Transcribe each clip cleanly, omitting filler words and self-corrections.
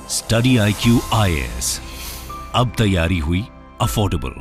Study IQ IAS, अब तैयारी हुई अफोर्डेबल।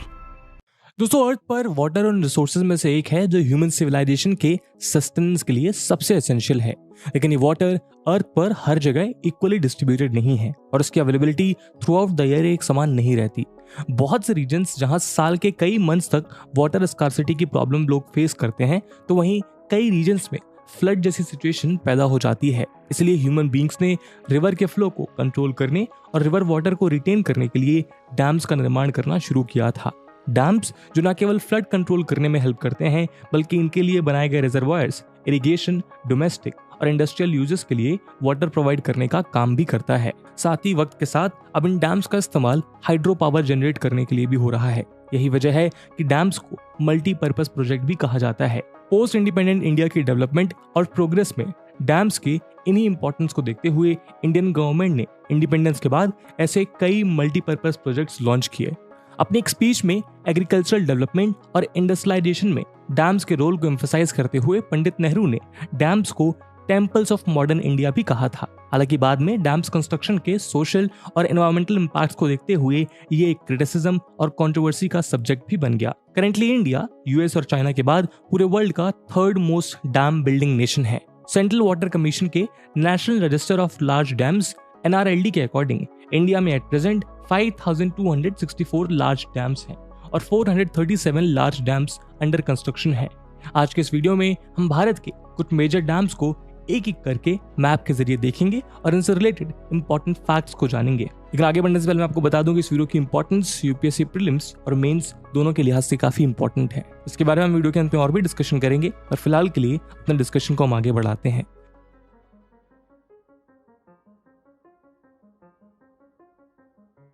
दोस्तों, अर्थ पर वाटर और रिसोर्सेज में से एक है जो ह्यूमन सिविलाइजेशन के सस्टेनेंस के लिए सबसे एसेंशियल है। लेकिन ये वाटर अर्थ पर हर जगह इक्वली डिस्ट्रीब्यूटेड नहीं है और उसकी availability through out the year एक समान नहीं रहती। बहुत से रीजन्स जहां साल के कई मंथ्स तक वाटर स्कार्सिटी की प्रॉब्लम लोग फेस करते हैं, तो वहीं कई रीजन्स में फ्लड जैसी सिचुएशन पैदा हो जाती है। इसलिए ह्यूमन बींग्स ने रिवर के फ्लो को कंट्रोल करने और रिवर वाटर को रिटेन करने के लिए डैम्स का निर्माण करना शुरू किया था। डैम्स जो न केवल फ्लड कंट्रोल करने में हेल्प करते हैं, बल्कि इनके लिए बनाए गए रिजर्वायर्स इरिगेशन, डोमेस्टिक और इंडस्ट्रियल यूजेस के लिए वाटर प्रोवाइड करने का काम भी करता है। साथ ही वक्त के साथ अब इन डैम्स का इस्तेमाल हाइड्रो पावर जनरेट करने के लिए भी हो रहा है। यही वजह है कि डैम्स को मल्टीपर्पज प्रोजेक्ट भी कहा जाता है। पोस्ट इंडिपेंडेंट इंडिया की डेवलपमेंट और प्रोग्रेस में डैम्स की इन्हीं इंपॉर्टेंस को देखते हुए इंडियन गवर्नमेंट ने इंडिपेंडेंस के बाद ऐसे कई मल्टीपर्पज प्रोजेक्ट्स लॉन्च किए। अपनी एक स्पीच में एग्रीकल्चरल डेवलपमेंट और इंडस्ट्रियलाइजेशन में डैम्स के रोल को एम्फसाइज करते हुए पंडित नेहरू ने डैम्स को टेम्पल्स ऑफ मॉडर्न इंडिया भी कहा था। हालांकि बाद में डैम्स कंस्ट्रक्शन के सोशल और एनवायरमेंटल इंपैक्ट्स को देखते हुए ये एक क्रिटिसिज्म और कंट्रोवर्सी का सब्जेक्ट भी बन गया। करेंटली इंडिया यूएस और चाइना के बाद पूरे वर्ल्ड का third most dam building nation है। सेंट्रल वाटर कमीशन के national register of large dams NRLD के अकॉर्डिंग इंडिया में एट प्रेजेंट 5264 लार्ज डैम्स हैं और 437 लार्ज डैम्स अंडर कंस्ट्रक्शन है। आज के इस वीडियो में हम भारत के कुछ मेजर डैम्स को एक एक करके मैप के जरिए देखेंगे और इनसे रिलेटेड इंपॉर्टेंट फैक्ट्स को जानेंगे। लेकिन आगे बढ़ने से पहले मैं आपको बता दूं कि इस वीडियो की इंपॉर्टेंस यूपीएससी प्रीलिम्स और मेंस दोनों के लिहाज से काफी इंपॉर्टेंट है। इसके बारे में हम वीडियो के अंत में और भी डिस्कशन करेंगे, और फिलहाल के लिए अपने डिस्कशन को हम आगे बढ़ाते हैं।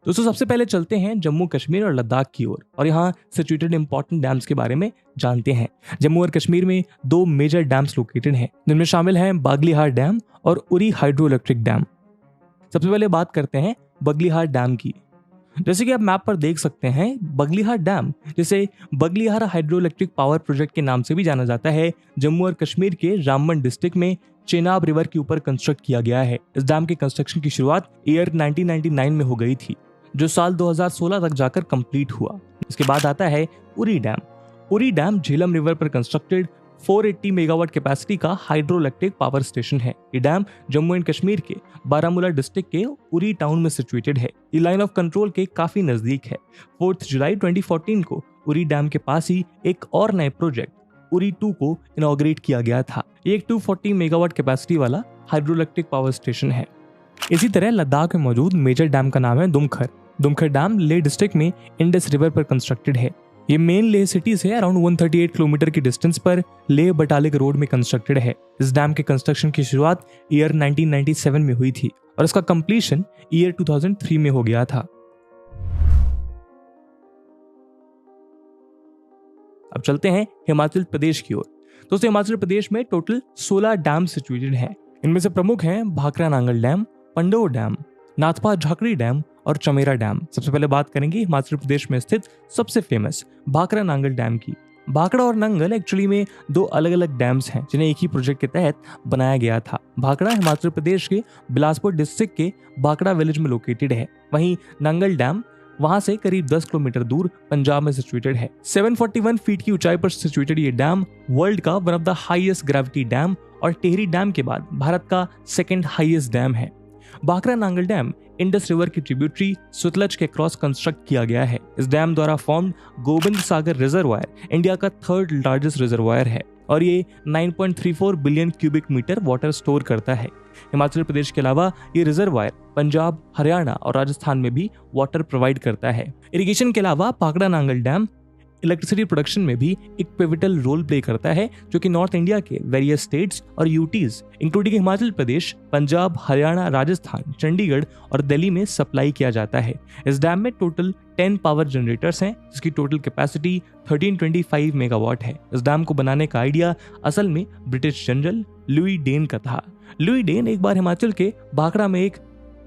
दोस्तों, सबसे पहले चलते हैं जम्मू कश्मीर और लद्दाख की ओर और यहाँ सिचुएटेड इंपॉर्टेंट डैम्स के बारे में जानते हैं। जम्मू और कश्मीर में दो मेजर डैम्स लोकेटेड हैं, जिनमें शामिल हैं बागलीहार डैम और उरी हाइड्रो इलेक्ट्रिक डैम। सबसे पहले बात करते हैं बगलीहार डैम की। जैसे कि आप मैप पर देख सकते हैं, बगलीहार डैम, जिसे Baglihar hydro electric power project के नाम से भी जाना जाता है, जम्मू और कश्मीर के रामबन डिस्ट्रिक्ट में चेनाब रिवर के ऊपर कंस्ट्रक्ट किया गया है। इस डैम के कंस्ट्रक्शन की शुरुआत ईयर 1999 में हो गई थी, जो साल 2016 तक जाकर कंप्लीट हुआ। इसके बाद आता है Uri dam. Uri dam Jhelum river पर कंस्ट्रक्टेड 480 मेगावाट कैपेसिटी का हाइड्रो इलेक्ट्रिक पावर स्टेशन है। ये डैम जम्मू एंड कश्मीर के बारामूला डिस्ट्रिक्ट के उरी टाउन में सिचुएटेड है। ये लाइन ऑफ कंट्रोल के काफी नजदीक है। 4 जुलाई 2014 को उरी डैम के पास ही एक और नए प्रोजेक्ट उरी 2 को इनॉग्रेट किया गया था। ये एक 240 मेगावाट कैपेसिटी वाला हाइड्रो इलेक्ट्रिक पावर स्टेशन है। इसी तरह लद्दाख में मौजूद मेजर डैम का नाम है दुमखर। दुमखर डैम लेह डिस्ट्रिक्ट में इंडस रिवर पर कंस्ट्रक्टेड है। ये मेन लेह सिटी से अराउंड 138 किलोमीटर की डिस्टेंस पर लेह बटालिक रोड में कंस्ट्रक्टेड है। इस डैम के कंस्ट्रक्शन की शुरुआत ईयर 1997 में हुई थी और इसका कंप्लीशन ईयर 2003 में हो गया था। अब चलते हैं हिमाचल प्रदेश की ओर। दोस्तों, हिमाचल प्रदेश में टोटल 16 डैम सिचुएटेड हैं। इनमें से प्रमुख हैं Bhakra Nangal dam, Pandoh dam, Nathpa Jhakri dam और चमेरा डैम। सबसे पहले बात करेंगे हिमाचल प्रदेश में स्थित सबसे फेमस भाखरा नांगल डैम की। भाखड़ा और नांगल एक्चुअली में दो अलग अलग डैम्स हैं, जिन्हें एक ही प्रोजेक्ट के तहत बनाया गया था। भाखड़ा हिमाचल प्रदेश के बिलासपुर डिस्ट्रिक्ट के भाखड़ा विलेज में लोकेटेड है। वहीं नांगल डैम वहां से करीब 10 किलोमीटर दूर पंजाब में सिचुएटेड है। 741 फीट की ऊंचाई पर सिचुएटेड ये डैम वर्ल्ड का one of the highest gravity dam और टेहरी डैम के बाद भारत का सेकंड हाईएस्ट डैम है। भाखरा नांगल डैम इंडस रिवर की ट्रिब्यूटरी सतलज के क्रॉस कंस्ट्रक्ट किया गया है। इस डैम द्वारा formed Gobind Sagar reservoir India का थर्ड लार्जेस्ट रिजर्वायर है और ये 9.34 billion cubic metre water store करता है। हिमाचल प्रदेश के अलावा ये रिजर्वायर पंजाब, हरियाणा और राजस्थान में भी वाटर प्रोवाइड करता है। इरिगेशन के अलावा Bhakra Nangal dam electricity production में भी एक पिवटल रोल प्ले करता है, जो कि नॉर्थ इंडिया के वेरियस स्टेट्स और यूटीज इंक्लूडिंग हिमाचल प्रदेश, पंजाब, हरियाणा, राजस्थान, चंडीगढ़ और दिल्ली में सप्लाई किया जाता है। इस डैम में टोटल 10 पावर जनरेटर्स हैं, जिसकी टोटल कैपेसिटी 1325 मेगावाट है। इस डैम को बनाने का आइडिया असल में ब्रिटिश जनरल लुई डेन का था। लुई डेन एक बार हिमाचल के भाखड़ा में एक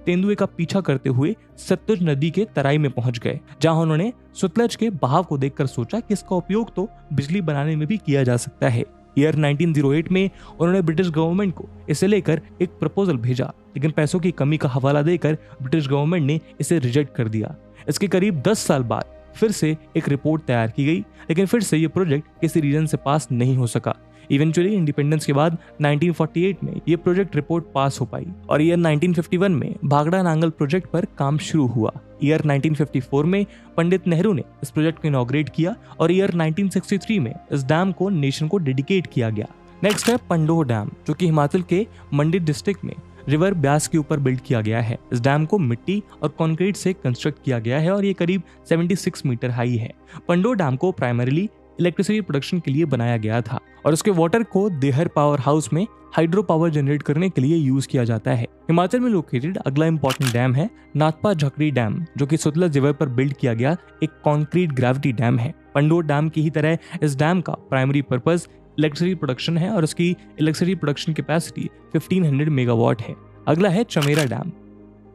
तेंदुए का पीछा करते हुए सतलुज नदी के तराई में पहुंच गए, जहां उन्होंने सतलज के बहाव को देखकर सोचा कि इसका उपयोग तो बिजली बनाने में भी किया जा सकता है। ईयर 1908 में उन्होंने ब्रिटिश गवर्नमेंट को इसे लेकर एक प्रपोजल भेजा, लेकिन पैसों की कमी का हवाला देकर ब्रिटिश गवर्नमेंट ने इसे रिजेक्ट कर दिया। इसके करीब 10 साल बाद फिर से एक रिपोर्ट तैयार की गई, लेकिन फिर से ये प्रोजेक्ट किसी रीजन से पास नहीं हो सका। इवेंचुअली इंडिपेंडेंस के बाद 1948 में ये प्रोजेक्ट रिपोर्ट पास हो पाई और ईयर 1951 में भागड़ा नांगल प्रोजेक्ट पर काम शुरू हुआ। ईयर 1954 में पंडित नेहरू ने इस प्रोजेक्ट को इनॉग्रेट किया और ईयर 1963 में इस डैम को नेशन को डेडिकेट किया गया। नेक्स्ट है पंडोह डैम, जो कि हिमाचल के मंडी डिस्ट्रिक्ट में रिवर ब्यास के ऊपर बिल्ड किया गया है। इस डैम को मिट्टी और कंक्रीट से कंस्ट्रक्ट किया गया है और ये करीब 76 मीटर हाई है। पंडोह डैम को प्राइमरीली इलेक्ट्रिसिटी प्रोडक्शन के लिए बनाया गया था और उसके वाटर को देहर पावर हाउस में हाइड्रो पावर जनरेट करने के लिए यूज किया जाता है। हिमाचल में लोकेटेड अगला इंपॉर्टेंट डैम है नाथपा झकड़ी डैम, जो कि सतलज रिवर पर बिल्ड किया गया एक कॉन्क्रीट ग्रेविटी डैम है। पंडोह डैम की ही तरह इस डैम का प्राइमरी पर्पस इलेक्ट्रिसिटी प्रोडक्शन है और उसकी इलेक्ट्रिसिटी प्रोडक्शन कैपेसिटी 1500 मेगावाट है। अगला है चमेरा डैम।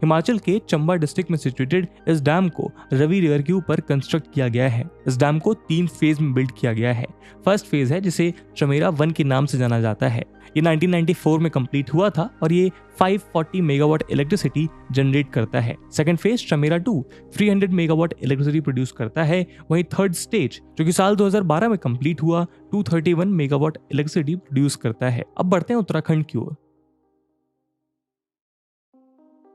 हिमाचल के चंबा डिस्ट्रिक्ट में सिचुएटेड इस डैम को रवि रिवर के ऊपर कंस्ट्रक्ट किया गया है। इस डैम को 3 फेज में बिल्ड किया गया है। फर्स्ट फेज है जिसे चमेरा 1 के नाम से जाना जाता है। ये 1994 में कंप्लीट हुआ था और ये 540 मेगावाट इलेक्ट्रिसिटी जनरेट करता है। Second phase Chamera 2 300 megawatt electricity produce करता है। वहीं थर्ड स्टेज जो कि साल 2012 में कंप्लीट हुआ 231 मेगावाट इलेक्ट्रिसिटी प्रोड्यूस करता है। अब बढ़ते हैं उत्तराखंड की ओर।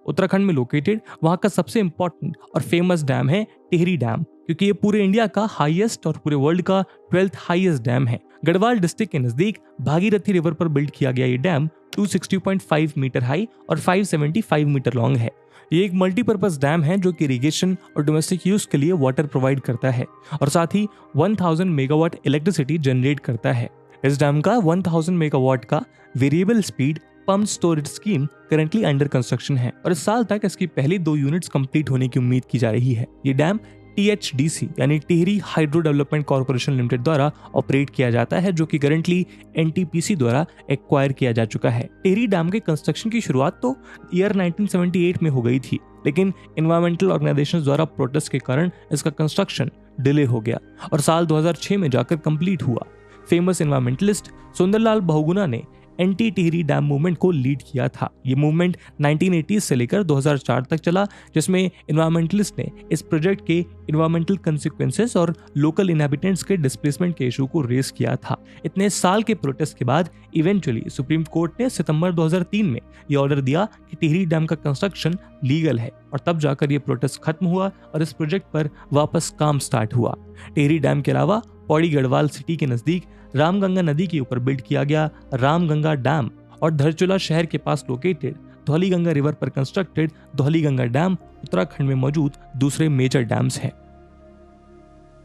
उत्तराखंड में लोकेटेड वहां का सबसे इंपॉर्टेंट और फेमस डैम है टिहरी डैम, क्योंकि ये पूरे इंडिया का हाईएस्ट और पूरे वर्ल्ड का 12th हाईएस्ट डैम है। गढ़वाल डिस्ट्रिक्ट के नजदीक भागीरथी रिवर पर बिल्ड किया गया ये डैम 260.5 मीटर हाई और 575 मीटर लॉन्ग है। ये एक मल्टीपर्पज डैम है जो कि इरिगेशन और डोमेस्टिक यूज के लिए वाटर प्रोवाइड करता है और साथ ही 1000 मेगावाट इलेक्ट्रिसिटी जनरेट करता है। इस डैम का 1000 मेगावाट का variable speed pump storage scheme currently under construction है और इस साल तक इसकी पहली 2 यूनिट्स कंप्लीट होने की उम्मीद की जा रही है। ये डैम THDC यानी Tehri hydro development corporation limited द्वारा ऑपरेट किया जाता है, जो कि करंटली NTPC द्वारा एक्वायर किया जा चुका है। टिहरी डैम के कंस्ट्रक्शन की शुरुआत तो ईयर 1978 में हो गई थी, लेकिन एनवायरमेंटल ऑर्गेनाइजेशंस द्वारा प्रोटेस्ट के कारण इसका कंस्ट्रक्शन डिले हो गया और साल 2006 में जाकर कंप्लीट हुआ। फेमस एनवायरमेंटलिस्ट सुंदरलाल बहुगुणा ने एंटी टिहरी डैम मूवमेंट को लीड किया था। ये मूवमेंट 1980 से लेकर 2004 तक चला, जिसमें एनवायरमेंटलिस्ट ने इस प्रोजेक्ट के एनवायरमेंटल कंसिक्वेंसेस और लोकल इनहैबिटेंट्स के डिस्प्लेसमेंट के इशू को रेस किया था। इतने साल के प्रोटेस्ट के बाद इवेंचुअली सुप्रीम कोर्ट ने सितंबर 2003 में ये ऑर्डर दिया कि टिहरी डैम का कंस्ट्रक्शन लीगल है और तब जाकर ये प्रोटेस्ट खत्म हुआ और इस प्रोजेक्ट पर वापस काम स्टार्ट हुआ। टिहरी डैम के अलावा पौड़ी गढ़वाल सिटी के नजदीक रामगंगा नदी के ऊपर बिल्ड किया गया रामगंगा डैम और धरचूला शहर के पास लोकेटेड धौलीगंगा रिवर पर कंस्ट्रक्टेड धौलीगंगा डैम उत्तराखंड में मौजूद दूसरे मेजर डैम्स हैं।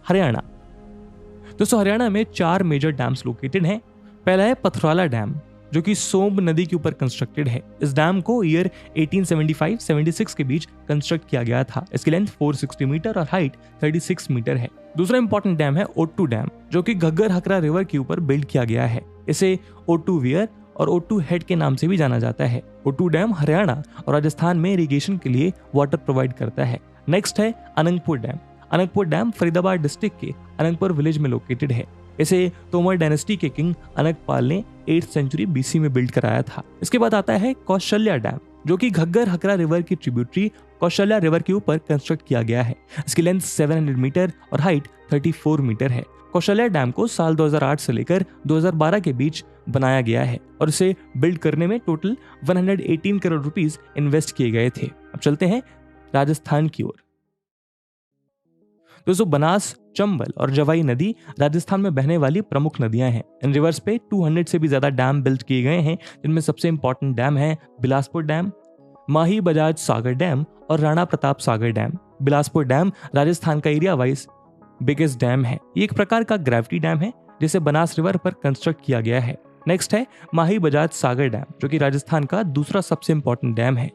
हरियाणा। दोस्तों हरियाणा में 4 मेजर डैम्स लोकेटेड हैं। पहला है पथराला डैम, जो कि सोम्ब नदी के ऊपर कंस्ट्रक्टेड है। इस डैम को ईयर 1875-76 के बीच कंस्ट्रक्ट किया गया था। इसकी लेंथ 460 मीटर और हाइट 36 मीटर है। दूसरा इंपॉर्टेंट डैम है ओट्टू डैम, जो कि घग्गर हकरा रिवर के ऊपर बिल्ड किया गया है। इसे ओट्टू वियर और ओट्टू हेड के नाम से भी जाना जाता है। ओट्टू डैम हरियाणा और राजस्थान में इरिगेशन के लिए वाटर प्रोवाइड करता है। नेक्स्ट है Anangpur dam. Anangpur dam Faridabad district के अनंगपुर विलेज में लोकेटेड है। इसे तोमर डायनेस्टी के किंग अनंगपाल ने 8th सेंचुरी BC में बिल्ड कराया था। इसके बाद आता है कौशल्या डैम, जो कि घग्गर हकरा रिवर की ट्रिब्यूटरी कौशल्या रिवर के ऊपर कंस्ट्रक्ट किया गया है। इसकी लेंथ 700 मीटर और हाइट 34 मीटर है। कौशल्या डैम को साल 2008 से लेकर 2012 के बीच बनाया गया है और इसे बिल्ड करने में टोटल 118 करोड़ रुपीस इन्वेस्ट किए गए थे। अब चलते हैं राजस्थान की ओर। दोस्तों बनास, चंबल और जवाई नदी राजस्थान में बहने वाली प्रमुख नदियां हैं। इन रिवर्स पे 200 से भी ज्यादा डैम बिल्ड किए गए हैं, जिनमें सबसे इंपॉर्टेंट डैम है बिलासपुर डैम, माही बजाज सागर डैम और राणा प्रताप सागर डैम। बिलासपुर डैम राजस्थान का एरिया वाइज बिगेस्ट डैम है। ये एक प्रकार का ग्रेविटी डैम है जिसे बनास रिवर पर कंस्ट्रक्ट किया गया है। नेक्स्ट है माही बजाज सागर डैम, जो कि राजस्थान का दूसरा सबसे इंपॉर्टेंट डैम है।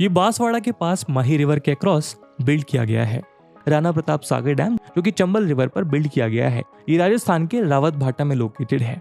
ये बांसवाड़ा के पास माही रिवर के अक्रॉस बिल्ड किया गया है। राणा प्रताप सागर डैम, जो कि चंबल रिवर पर बिल्ड किया गया है, ये राजस्थान के रावत भाटा में लोकेटेड है।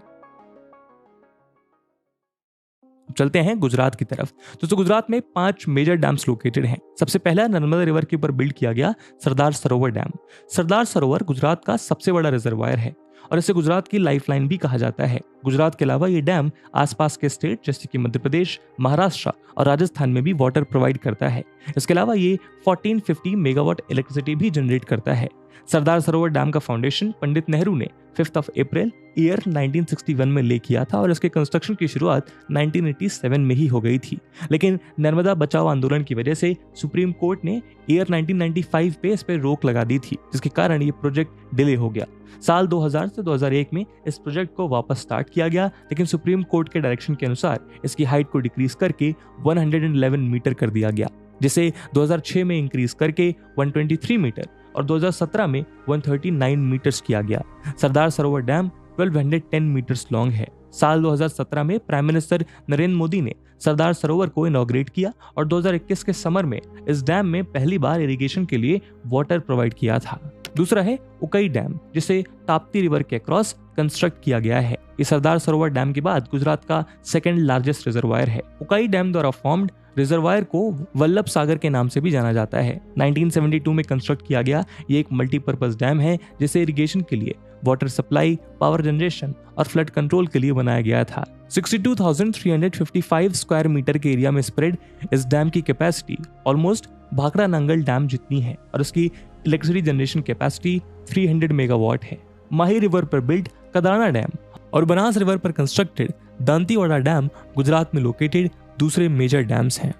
चलते हैं गुजरात की तरफ। दोस्तों गुजरात में 5 मेजर डैम्स लोकेटेड हैं। सबसे पहला नर्मदा रिवर के ऊपर बिल्ड किया गया सरदार सरोवर डैम। सरदार सरोवर गुजरात का सबसे बड़ा रिजर्वायर है और इसे गुजरात की लाइफलाइन भी कहा जाता है। गुजरात के अलावा ये डैम आसपास के स्टेट जैसे कि मध्य प्रदेश, महाराष्ट्र और राजस्थान में भी वाटर प्रोवाइड करता है। इसके अलावा ये 1450 मेगावाट इलेक्ट्रिसिटी भी जनरेट करता है। सरदार सरोवर डैम का फाउंडेशन पंडित नेहरू ने 5 अप्रैल ईयर 1961 में ले किया था और इसके कंस्ट्रक्शन की शुरुआत 1987 में ही हो गई थी। लेकिन नर्मदा बचाओ आंदोलन की वजह से सुप्रीम कोर्ट ने ईयर 1995 पे इस पर रोक लगा दी थी, जिसके कारण ये प्रोजेक्ट डिले हो गया। साल 2000 से 2001 में इस प्रोजेक्ट को वापस स्टार्ट किया गया, लेकिन सुप्रीम कोर्ट के डायरेक्शन के अनुसार इसकी हाइट को डिक्रीज करके 111 मीटर कर दिया गया, जिसे 2006 में इंक्रीज करके 123 मीटर और 2017 में 139 मीटर्स किया गया। Sardar Sarovar dam 1210 metres long है। साल 2017 में प्राइम मिनिस्टर नरेंद्र मोदी ने सरदार सरोवर को इनॉग्रेट किया और 2021 के समर में इस डैम में पहली बार इरिगेशन के लिए वाटर प्रोवाइड किया था। दूसरा है उकई डैम, जिसे ताप्ती रिवर के अक्रॉस कंस्ट्रक्ट किया गया है। ये सरदार सरोवर डैम के बाद गुजरात का सेकंड लार्जेस्ट रिजर्वायर है। उकई डैम द्वारा फॉर्म्ड रिजर्वायर को वल्लभ सागर के नाम से भी जाना जाता है। 1972 में कंस्ट्रक्ट किया गया ये एक मल्टीपर्पज डैम है, जिसे इरिगेशन के लिए, वाटर सप्लाई, पावर जनरेशन और फ्लड कंट्रोल के लिए बनाया गया था। 62,355 स्क्वायर मीटर के एरिया में स्प्रेड इस डैम की capacity almost Bhakra Nangal dam जितनी है और उसकी इलेक्ट्रिसिटी जनरेशन कैपेसिटी 300 मेगावाट है। माही रिवर पर बिल्ड कदाना डैम और बनास रिवर पर कंस्ट्रक्टेड दांतीवाड़ा डैम गुजरात में लोकेटेड दूसरे मेजर डैम्स हैं।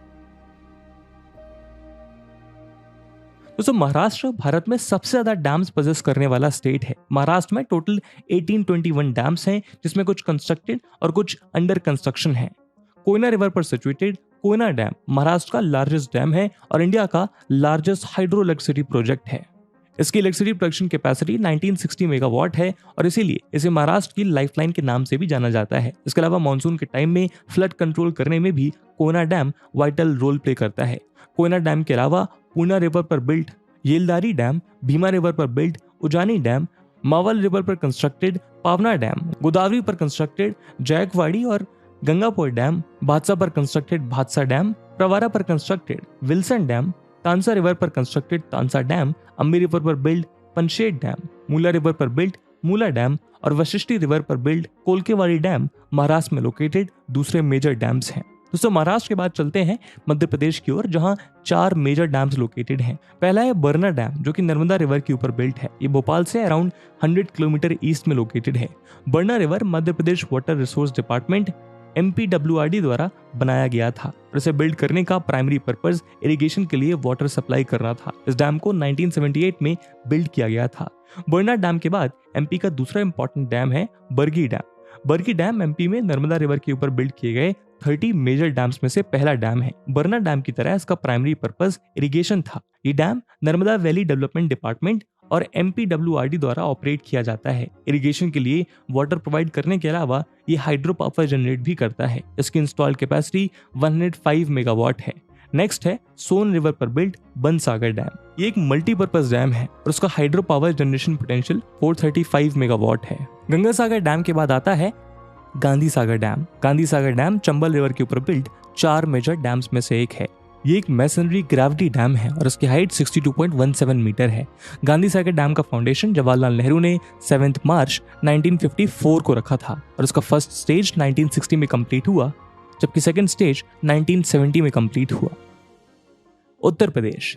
दोस्तों, महाराष्ट्र भारत में सबसे ज्यादा डैम्स पजेस करने वाला स्टेट है। महाराष्ट्र में टोटल 1821 डैम्स हैं, जिसमें कुछ कंस्ट्रक्टेड और कुछ अंडर कंस्ट्रक्शन है। कोयना रिवर पर सिचुएटेड कोयना डैम महाराष्ट्र का लार्जेस्ट डैम है और इंडिया का लार्जेस्ट हाइड्रो इलेक्ट्रिसिटी प्रोजेक्ट है। इसकी इलेक्ट्रिसिटी प्रोडक्शन कैपेसिटी 1960 मेगावाट है और इसीलिए इसे महाराष्ट्र की लाइफलाइन के नाम से भी जाना जाता है। इसके अलावा मानसून के टाइम में फ्लड कंट्रोल करने में भी Koyna dam vital role play करता है। कोयना डैम के अलावा पूर्णा रिवर पर built Yeldari dam, Bhima river पर built Ujani dam, Maval river पर कंस्ट्रक्टेड पावना डैम, गोदावरी पर कंस्ट्रक्टेड जायकवाड़ी और गंगापुर डैम, भादसा पर कंस्ट्रक्टेड भादसा डैम, प्रवारा पर constructed Wilson dam, Tansa river पर कंस्ट्रक्टेड तानसा डैम, अम्बी रिवर पर बिल्ड पंचेत डैम, मूला रिवर पर बिल्ड मूला डैम और वशिष्ठी रिवर पर बिल्ड कोलकेवाड़ी डैम महाराष्ट्र में लोकेटेड दूसरे मेजर डैम्स हैं। दोस्तों, महाराष्ट्र के बाद चलते हैं मध्य प्रदेश की ओर, जहां 4 मेजर डैम्स लोकेटेड हैं। पहला है बरना डैम, जो कि नर्मदा रिवर के ऊपर बिल्ट है। ये भोपाल से अराउंड 100 किलोमीटर ईस्ट में लोकेटेड है। बरना river Madhya Pradesh water resource department MPWRD द्वारा बनाया गया था और इसे बिल्ड करने का प्राइमरी पर्पस इरिगेशन के लिए वाटर सप्लाई करना था। इस डैम को 1978 में बिल्ड किया गया था। बरना डैम के बाद MP का दूसरा इंपॉर्टेंट डैम है Bargi dam. Bargi dam MP में नर्मदा रिवर के ऊपर बिल्ड किए गए 30 मेजर डैम्स में से पहला डैम है। बरना डैम की तरह इसका प्राइमरी पर्पस इरिगेशन था। ये dam Narmada valley development department और MPWRD द्वारा ऑपरेट किया जाता है। इरिगेशन के लिए वाटर प्रोवाइड करने के अलावा ये हाइड्रो पावर जनरेट भी करता है। इसकी इंस्टॉल कैपेसिटी 105 मेगावाट है। नेक्स्ट है सोन रिवर पर बिल्ट बनसागर डैम। ये एक मल्टीपर्पज डैम है और उसका hydro power generation potential 435 megawatt है। गंगा सागर डैम के बाद आता है Gandhi Sagar dam. Gandhi Sagar dam Chambal river के ऊपर बिल्ट 4 मेजर डैम्स में से एक है। ये एक मैसनरी ग्रेविटी डैम है और इसकी हाइट 62.17 मीटर है। गांधी सागर डैम का फाउंडेशन जवाहरलाल नेहरू ने 7 मार्च 1954 को रखा था और इसका फर्स्ट स्टेज 1960 में कंप्लीट हुआ, जबकि सेकंड स्टेज 1970 में कंप्लीट हुआ। उत्तर प्रदेश।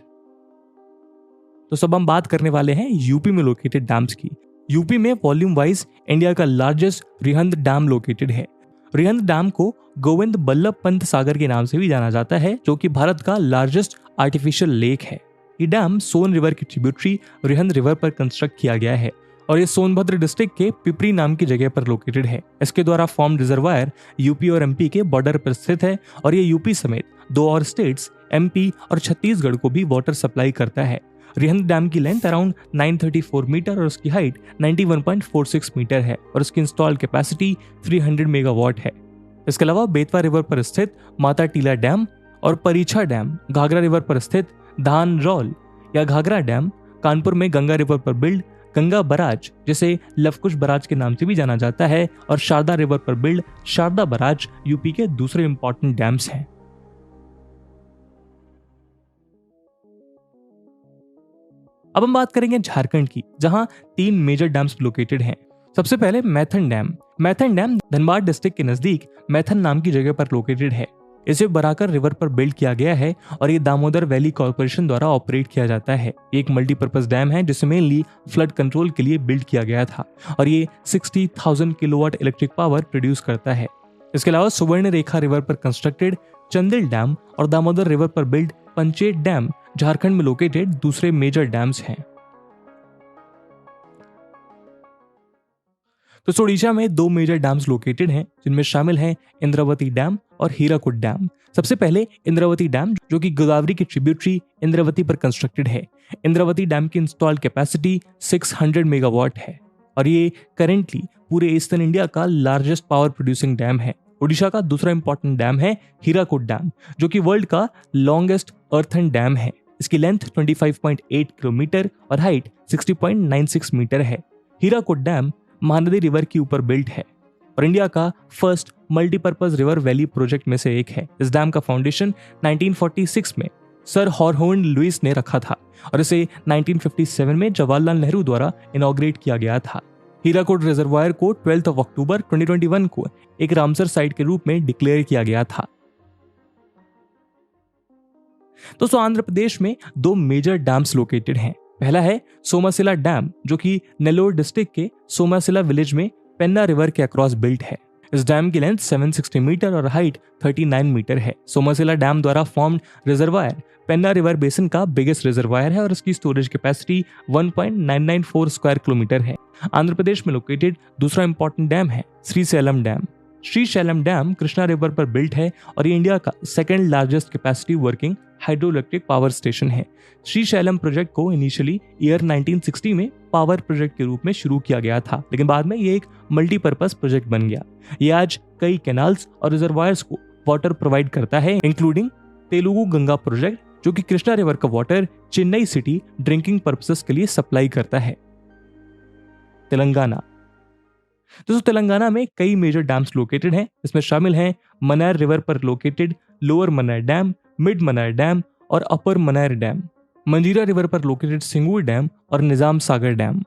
तो सब हम बात करने वाले हैं यूपी में लोकेटेड डैम्स की। यूपी में वॉल्यूम वाइज इंडिया का लार्जेस्ट रिहंद डैम लोकेटेड है। रिहंद डैम को गोविंद बल्लभ पंत सागर के नाम से भी जाना जाता है, जो कि भारत का लार्जेस्ट आर्टिफिशियल लेक है। ये डैम सोन रिवर की ट्रिब्यूटरी रिहंद रिवर पर कंस्ट्रक्ट किया गया है और ये सोनभद्र डिस्ट्रिक्ट के पिपरी नाम की जगह पर लोकेटेड है। इसके द्वारा फॉर्म्ड रिजर्वायर यूपी और MP के बॉर्डर पर स्थित है और ये यूपी समेत 2 और स्टेट्स MP और छत्तीसगढ़ को भी वाटर सप्लाई करता है। रिहंद डैम की लेंथ अराउंड 934 मीटर और उसकी हाइट 91.46 मीटर है और उसकी इंस्टॉल्ड कैपेसिटी 300 मेगावाट है। इसके अलावा बेतवा रिवर पर स्थित माता टीला डैम और परीछा डैम, घाघरा रिवर पर स्थित धान रौल या घाघरा डैम, कानपुर में गंगा रिवर पर बिल्ड गंगा बराज, जिसे लवकुश बराज के नाम से भी जाना जाता है, और शारदा रिवर पर बिल्ड शारदा बराज यूपी के दूसरे इंपॉर्टेंट डैम्स हैं। अब हम बात करेंगे झारखंड की, जहां 3 मेजर डैम्स लोकेटेड हैं। सबसे पहले Maithon dam. Maithon dam Dhanbad district के नजदीक मैथन नाम की जगह पर लोकेटेड है। इसे बराकर रिवर पर बिल्ड किया गया है और ये दामोदर वैली कॉर्पोरेशन द्वारा ऑपरेट किया जाता है। ये एक मल्टीपर्पज डैम है जिसे मेनली फ्लड कंट्रोल के लिए बिल्ड किया गया था और ये 60,000 किलोवाट इलेक्ट्रिक पावर प्रोड्यूस करता है। इसके अलावा सुवर्ण रेखा रिवर पर कंस्ट्रक्टेड चंदिल डैम और दामोदर रिवर पर बिल्ड पंचेत डैम झारखंड में लोकेटेड दूसरे मेजर डैम्स हैं। तो ओडिशा में 2 मेजर डैम्स लोकेटेड हैं जिनमें शामिल हैं इंद्रावती डैम और हीराकुड डैम। सबसे पहले इंद्रावती डैम जो कि गोदावरी की ट्रिब्यूटरी इंद्रावती पर कंस्ट्रक्टेड है। इंद्रावती डैम की इंस्टॉल्ड कैपेसिटी 600 मेगावाट है और ये करेंटली पूरे ईस्टर्न इंडिया का लार्जेस्ट पावर प्रोड्यूसिंग डैम है। ओडिशा का दूसरा इंपॉर्टेंट डैम है हीराकुड डैम जो कि वर्ल्ड का लॉन्गेस्ट अर्थन डैम है। इसकी लेंथ 25.8 किलोमीटर और हाइट 60.96 मीटर है। हीराकुड डैम महानदी रिवर के ऊपर बिल्ट है और इंडिया का first multipurpose river valley project में से एक है। इस डैम का फाउंडेशन 1946 में सर हॉरहोल्ड लुइस ने रखा था और इसे 1957 में जवाहरलाल नेहरू द्वारा इनॉग्रेट किया गया था। हीराकुड रिजर्वायर को 12 अक्टूबर 2021 को एक रामसर साइट के रूप में डिक्लेयर किया गया था। तो आंध्र प्रदेश में 2 मेजर डैम्स लोकेटेड हैं। पहला है सोमासिला डैम जो कि नेल्लोर डिस्ट्रिक्ट के सोमासिला विलेज में पेन्ना रिवर के अक्रॉस बिल्ट है। इस डैम की लेंथ 760 मीटर और हाइट 39 मीटर है। सोमासिला डैम द्वारा फॉर्म्ड रिजर्वायर पेन्ना रिवर बेसिन का बिगेस्ट रिजर्वायर है और इसकी स्टोरेज कैपेसिटी 1.994 स्क्वायर किलोमीटर है। आंध्र प्रदेश में लोकेटेड दूसरा इंपॉर्टेंट डैम है Srisailam dam. Srisailam dam Krishna river पर बिल्ट है और ये इंडिया का second largest capacity working hydro electric power station है। श्रीशैलम प्रोजेक्ट को इनिशियली ईयर 1960 में पावर प्रोजेक्ट के रूप में शुरू किया गया था, लेकिन बाद में ये एक मल्टीपर्पज प्रोजेक्ट बन गया। ये आज कई कैनाल्स और रिजर्वायर्स को वाटर प्रोवाइड करता है, इंक्लूडिंग तेलुगु गंगा प्रोजेक्ट जो कि कृष्णा रिवर का water Chennai city drinking purposes के लिए सप्लाई करता है। तेलंगाना। दोस्तों तेलंगाना में कई मेजर डैम्स लोकेटेड हैं। इसमें शामिल हैं मनार रिवर पर लोकेटेड लोअर मनार डैम, मिड मनार डैम और अपर मनार डैम, मंजीरा रिवर पर लोकेटेड सिंगूर डैम और निजाम सागर डैम।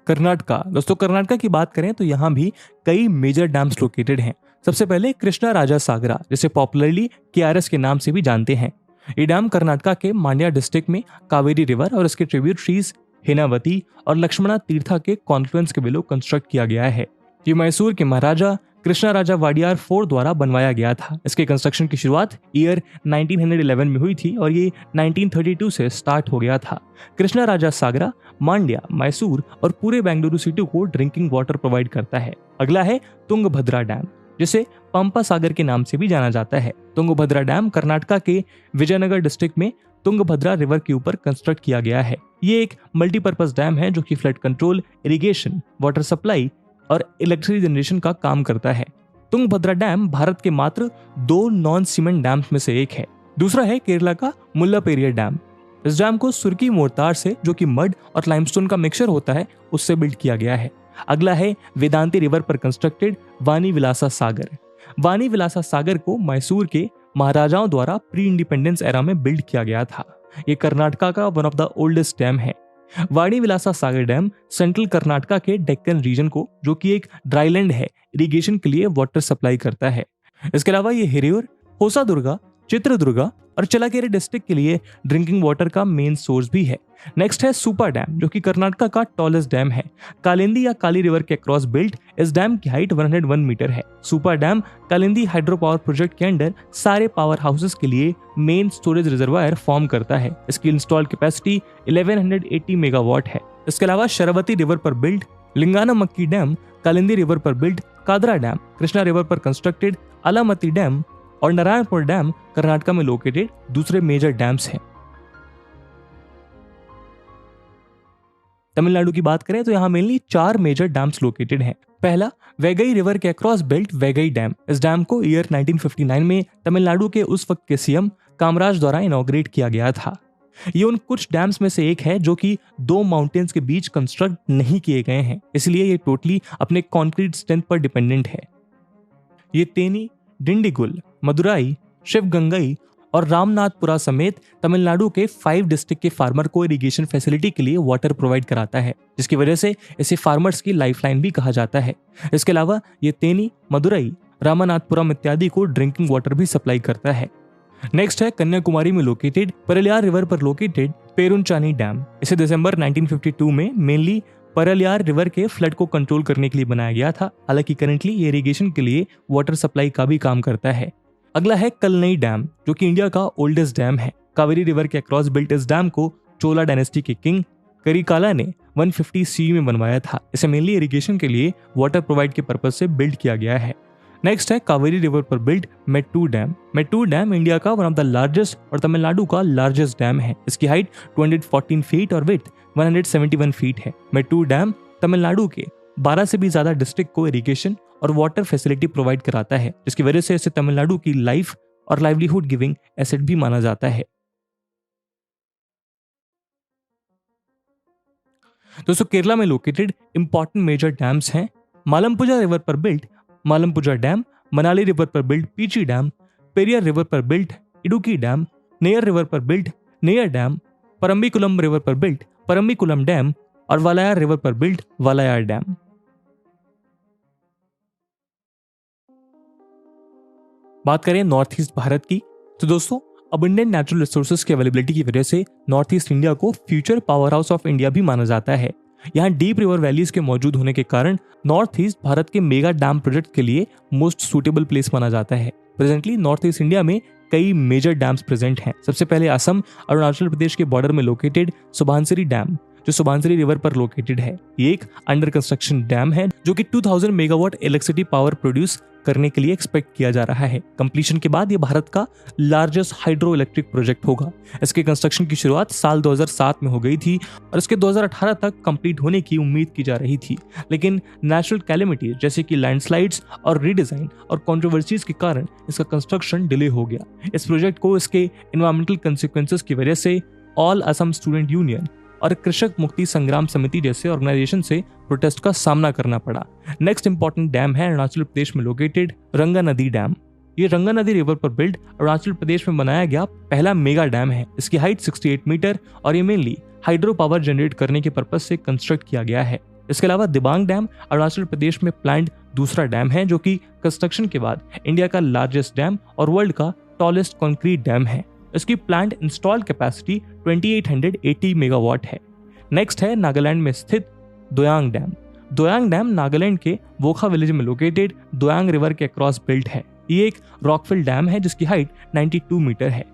कर्नाटका। दोस्तों कर्नाटका की बात करें तो यहाँ भी कई मेजर डैम्स लोकेटेड हैं। सबसे पहले कृष्णा राजा सागरा जिसे पॉपुलरली KRS के नाम से भी जानते हैं। ये डैम कर्नाटका के मांड्या डिस्ट्रिक्ट में कावेरी रिवर और इसके ट्रिब्यूटरीज हेनावती और लक्ष्मणा तीर्था के कॉन्फ्लुएंस के बिलो कंस्ट्रक्ट किया गया है। ये मैसूर के महाराजा कृष्णा राजा वाडियार 4 द्वारा बनवाया गया था। इसके कंस्ट्रक्शन की शुरुआत ईयर 1911 में हुई थी और ये 1932 से स्टार्ट हो गया था। कृष्णा राजा सागरा मांड्या, मैसूर और पूरे बेंगलुरु सिटी को ड्रिंकिंग वाटर प्रोवाइड करता है। अगला है तुंगभद्रा डैम जिसे पंपा सागर के नाम से भी जाना जाता है। तुंगभद्रा डैम कर्नाटका के विजयनगर डिस्ट्रिक्ट में तुंगभद्रा रिवर के ऊपर कंस्ट्रक्ट किया गया है। ये एक मल्टीपर्पज डैम है जो कि flood control, irrigation, water supply और इलेक्ट्रिसिटी जनरेशन का काम करता है। तुंगभद्रा डैम भारत के मात्र 2 नॉन सीमेंट डैम्स में से एक है। दूसरा है केरला का मुल्लापेरियर डैम। इस डैम को सुर्की मोर्टार से जो कि मड और लाइमस्टोन का मिक्सचर होता है उससे बिल्ड किया गया है। अगला है वेदांती रिवर पर कंस्ट्रक्टेड वानी विलासा सागर। वानी विलासा सागर को मैसूर के महाराजाओं द्वारा प्री इंडिपेंडेंस एरा में बिल्ड किया गया था। ये कर्नाटका का one of the oldest dam है। वाणी विलासा सागर डैम सेंट्रल कर्नाटका के डेक्कन रीजन को, जो कि एक ड्राईलैंड है, इरिगेशन के लिए वाटर सप्लाई करता है। इसके अलावा ये हिरियूर, होसादुर्गा, चित्रदुर्गा और चलाकेरे डिस्ट्रिक्ट के लिए ड्रिंकिंग वाटर का मेन सोर्स भी है। नेक्स्ट है सुपा डैम जो कि कर्नाटका का टॉलेस्ट डैम है। कालिंदी या काली रिवर के क्रॉस बिल्ट इस डैम की हाइट 101 मीटर है। Supa dam Kalindi hydro power project के अंडर सारे पावर हाउसेस के लिए मेन स्टोरेज रिजर्वायर फॉर्म करता है। इसकी इंस्टॉल्ड कैपेसिटी 1180 मेगावाट है। इसके अलावा शरावती रिवर पर बिल्ट लिंगाना मक्की डैम, कालिंदी रिवर पर बिल्ट कादरा डैम, कृष्णा रिवर पर कंस्ट्रक्टेड अलामती डैम और नारायणपुर डैम कर्नाटका में लोकेटेड दूसरे मेजर डैम्स हैं। तमिलनाडु की बात करें तो यहाँ मेनली 4 मेजर डैम्स लोकेटेड हैं। पहला वैगई रिवर के अक्रॉस बिल्ट वैगई डैम। इस डैम को ईयर 1959 में तमिलनाडु के उस वक्त के सीएम कामराज द्वारा इनॉग्रेट किया गया था। ये उन कुछ डैम्स में से एक है जो कि 2 माउंटेन्स के बीच कंस्ट्रक्ट नहीं किए गए हैं, इसलिए ये टोटली अपने कॉन्क्रीट स्ट्रेंथ पर डिपेंडेंट है। ये तेनी, डिंडीगुल, मदुराई, शिवगंगई और रामनाथपुरा समेत तमिलनाडु के 5 डिस्ट्रिक्ट के फार्मर को इरिगेशन फैसिलिटी के लिए वाटर प्रोवाइड कराता है, जिसकी वजह से इसे फार्मर्स की लाइफलाइन भी कहा जाता है। इसके अलावा ये तेनी, मदुरई, रामनाथपुरम इत्यादि को ड्रिंकिंग वाटर भी सप्लाई करता है। नेक्स्ट है कन्याकुमारी में लोकेटेड परलियार रिवर पर लोकेटेड पेरुंचानी डैम। इसे दिसंबर 1952 में मेनली परलियार रिवर के फ्लड को कंट्रोल करने के लिए बनाया गया था। हालांकि करंटली ये इरिगेशन के लिए वाटर सप्लाई का भी काम करता है। अगला है कलनई डैम, जो कि इंडिया का ओल्डेस्ट डैम है। कावेरी रिवर के अक्रॉस बिल्ट इस डैम को चोला डायनेस्टी के किंग करिकाला ने 150 सी में बनवाया था। इसे मेनली इरिगेशन के लिए वाटर प्रोवाइड के पर्पज से बिल्ड किया गया है। नेक्स्ट है कावेरी रिवर पर build Mettu dam. Mettu dam India का वन ऑफ द लार्जेस्ट और तमिलनाडु का लार्जेस्ट डैम है। इसकी हाइट 214 फीट और विड्थ 171 फीट है। मेट्टू डैम तमिलनाडु के 12 से भी ज्यादा डिस्ट्रिक्ट को इरिगेशन और वाटर फैसिलिटी प्रोवाइड कराता है, जिसकी वजह से इसे तमिलनाडु की लाइफ और लाइवलीहुड गिविंग एसेट भी माना जाता है। दोस्तों केरला में लोकेटेड इंपॉर्टेंट मेजर डैम्स हैं मालमपुजा रिवर पर built Malampuzha dam, Manali river पर built Peechi dam, Periyar river पर built Idukki dam, Neyyar river पर built Neyyar dam, Parambikulam river पर बिल्ट परम्बिकुलम डैम और वालायार रिवर पर बिल्ट वालायार डैम। बात करें नॉर्थ ईस्ट भारत की, तो दोस्तों अबंडेंट नेचुरल रिसोर्सेज की अवेलेबिलिटी की वजह से नॉर्थ ईस्ट इंडिया को future power house of India भी माना जाता है। यहाँ डीप रिवर वैलीज के मौजूद होने के कारण नॉर्थ ईस्ट भारत के मेगा डैम प्रोजेक्ट के लिए मोस्ट सुटेबल प्लेस माना जाता है। प्रेजेंटली नॉर्थ ईस्ट इंडिया में कई मेजर डैम्स प्रेजेंट हैं। सबसे पहले असम अरुणाचल प्रदेश के बॉर्डर में लोकेटेड सुबनसिरी डैम, जो सुबनसिरी रिवर पर लोकेटेड है। ये एक अंडर कंस्ट्रक्शन डैम है जो कि 2000 मेगावाट इलेक्ट्रिसिटी पावर प्रोड्यूस करने के लिए एक्सपेक्ट किया जा रहा है। कंप्लीशन के बाद ये भारत का लार्जेस्ट हाइड्रो इलेक्ट्रिक प्रोजेक्ट होगा। इसके कंस्ट्रक्शन की शुरुआत साल 2007 में हो गई थी और इसके 2018 तक कंप्लीट होने की उम्मीद की जा रही थी, लेकिन नेचुरल कैलेमिटीज जैसे कि लैंडस्लाइड्स और रीडिजाइन और कंट्रोवर्सीज के कारण इसका कंस्ट्रक्शन डिले हो गया। इस प्रोजेक्ट को इसके एनवायरमेंटल कंसिक्वेंसेस की वजह से ऑल असम स्टूडेंट यूनियन और कृषक मुक्ति संग्राम समिति जैसे ऑर्गेनाइजेशन से प्रोटेस्ट का सामना करना पड़ा। नेक्स्ट इंपॉर्टेंट डैम है अरुणाचल प्रदेश में लोकेटेड रंगा नदी डैम। ये रंगा नदी रिवर पर बिल्ड अरुणाचल प्रदेश में बनाया गया पहला मेगा डैम है। इसकी हाइट 68 मीटर और ये मेनली हाइड्रो पावर जनरेट करने के पर्पज से कंस्ट्रक्ट किया गया है। इसके अलावा दिबांग डैम अरुणाचल प्रदेश में प्लान्ड दूसरा डैम है, जो कि कंस्ट्रक्शन के बाद इंडिया का लार्जेस्ट डैम और वर्ल्ड का टॉलेस्ट कॉन्क्रीट डैम है। इसकी प्लांट इंस्टॉल्ड कैपेसिटी 2880 मेगावाट है। नेक्स्ट है नागालैंड में स्थित दोयांग डैम। दोयांग डैम नागालैंड के वोखा विलेज में लोकेटेड दोयांग रिवर के अक्रॉस बिल्ट है। ये एक रॉकफिल डैम है जिसकी हाइट 92 मीटर है।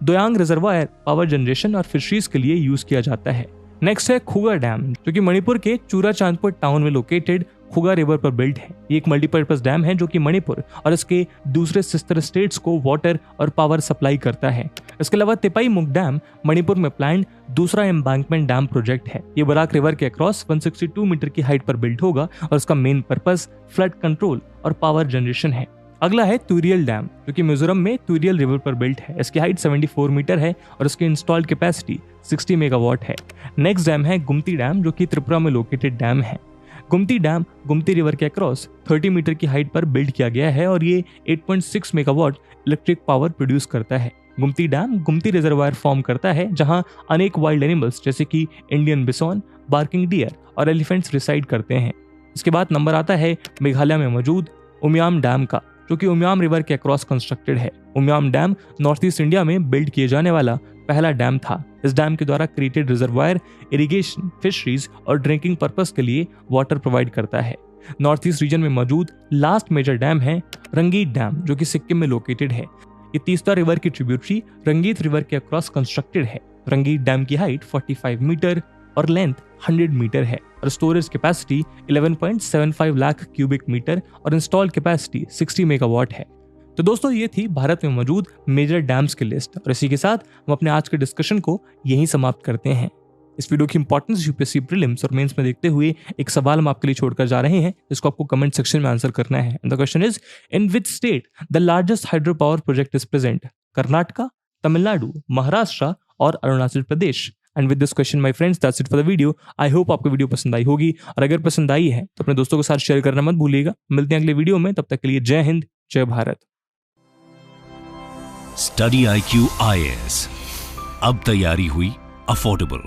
दोयांग रिजर्वायर पावर जनरेशन और फिशरीज के लिए यूज किया जाता है। नेक्स्ट है खुगा डैम, जो कि मणिपुर के चूराचांदपुर टाउन में लोकेटेड खुगा रिवर पर बिल्ट है। ये एक मल्टीपर्पज डैम है जो कि मणिपुर और इसके दूसरे सिस्टर स्टेट्स को वाटर और पावर सप्लाई करता है। इसके अलावा तिपाई मुख डैम मणिपुर में प्लान्ड दूसरा एम्बैंकमेंट डैम प्रोजेक्ट है। ये बराक रिवर के अक्रॉस 162 मीटर की हाइट पर बिल्ट होगा और इसका मेन पर्पस फ्लड कंट्रोल और पावर जनरेशन है। अगला है तुरियल डैम, जो कि मिजोरम में तुरियल रिवर पर बिल्ट है। इसकी हाइट 74 मीटर है और इसकी इंस्टॉल्ड कैपेसिटी 60 मेगावाट है। नेक्स्ट डैम है गुमती डैम, जो कि त्रिपुरा में लोकेटेड डैम है। गुमती डैम गुमती रिवर के अक्रॉस 30 मीटर की हाइट पर बिल्ड किया गया है और ये 8.6 मेगावाट इलेक्ट्रिक पावर प्रोड्यूस करता है। गुमती डैम गुमती रिजर्वायर फॉर्म करता है, जहां अनेक वाइल्ड एनिमल्स जैसे कि इंडियन बिसॉन, बार्किंग डियर और एलिफेंट्स रिसाइड करते हैं। इसके बाद नंबर आता है मेघालय में मौजूद उमियाम डैम का, जो कि उमियाम रिवर के अक्रॉस कंस्ट्रक्टेड है। Umiam dam north east India में बिल्ड किए जाने वाला पहला डैम था। इस डैम के द्वारा क्रिएटेड रिजर्वायर इरिगेशन, फिशरीज और ड्रिंकिंग पर्पस के लिए वाटर प्रोवाइड करता है। नॉर्थ ईस्ट रीजन में मौजूद लास्ट मेजर डैम है रंगीत डैम, जो कि सिक्किम में लोकेटेड है। ये तीस्ता रिवर की ट्रिब्यूटरी रंगीत रिवर के अक्रॉस कंस्ट्रक्टेड है। रंगीत डैम की हाइट 45 मीटर और लेंथ 100 मीटर है और storage capacity 11.75 lakh cubic metre और इंस्टॉल्ड कैपेसिटी 60 मेगावाट है। तो दोस्तों ये थी भारत में मौजूद मेजर डैम्स की लिस्ट और इसी के साथ हम अपने आज के डिस्कशन को यहीं समाप्त करते हैं। इस वीडियो की इंपॉर्टेंस यूपीएससी प्रीलिम्स और मेंस में देखते हुए एक सवाल हम आपके लिए छोड़कर जा रहे हैं, जिसको आपको कमेंट सेक्शन में आंसर करना है। The question is, in which state the largest hydro power project is present? Karnataka, Tamil Nadu, Maharashtra और Arunachal Pradesh. And with this question my friends, that's it for the video. I hope आपको वीडियो पसंद आई होगी और अगर पसंद आई है तो अपने दोस्तों के साथ शेयर करना मत भूलिएगा। मिलते हैं अगले वीडियो में, तब तक के लिए जय हिंद, जय भारत। स्टडी IQ IAS, अब तैयारी हुई अफोर्डेबल।